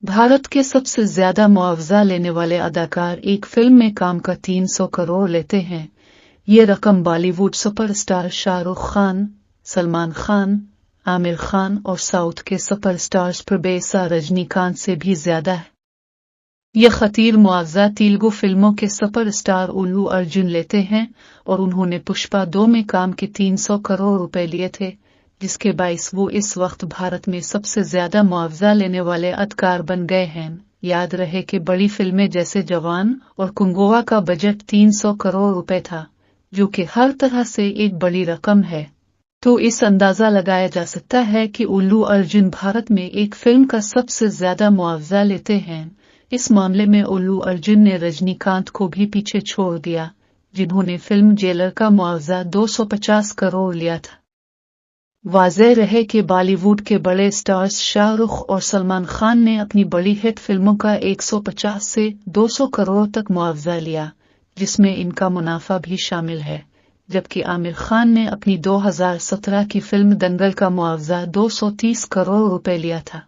भारत के सबसे ज्यादा मुआवजा लेने वाले अदाकार एक फिल्म में काम का 300 करोड़ लेते हैं। ये रकम बॉलीवुड सुपरस्टार शाहरुख खान, सलमान खान, आमिर खान और साउथ के सुपरस्टार्स प्रभुदेवा रजनीकांत से भी ज्यादा है। यह खतीर मुआवजा तेलुगु फिल्मों के सुपरस्टार अल्लू अर्जुन लेते हैं और उन्होंने पुष्पा 2 में काम के 300 करोड़ रुपए लिए थे, जिसके बाइस वो इस वक्त भारत में सबसे ज्यादा मुआवजा लेने वाले अदाकार बन गए हैं। याद रहे कि बड़ी फिल्में जैसे जवान और कुंगोवा का बजट 300 करोड़ रुपए था, जो कि हर तरह से एक बड़ी रकम है। तो इस अंदाजा लगाया जा सकता है कि अल्लू अर्जुन भारत में एक फिल्म का सबसे ज्यादा मुआवजा लेते हैं। इस मामले में अल्लू अर्जुन ने रजनीकांत को भी पीछे छोड़ दिया, जिन्होंने फिल्म जेलर का मुआवजा 250 करोड़ लिया था। वाज़ेह रहे कि बॉलीवुड के बड़े स्टार्स शाहरुख और सलमान खान ने अपनी बड़ी हिट फिल्मों का 150 से 200 करोड़ तक मुआवजा लिया, जिसमें इनका मुनाफा भी शामिल है, जबकि आमिर खान ने अपनी 2017 की फिल्म दंगल का मुआवजा 230 करोड़ रुपए लिया था।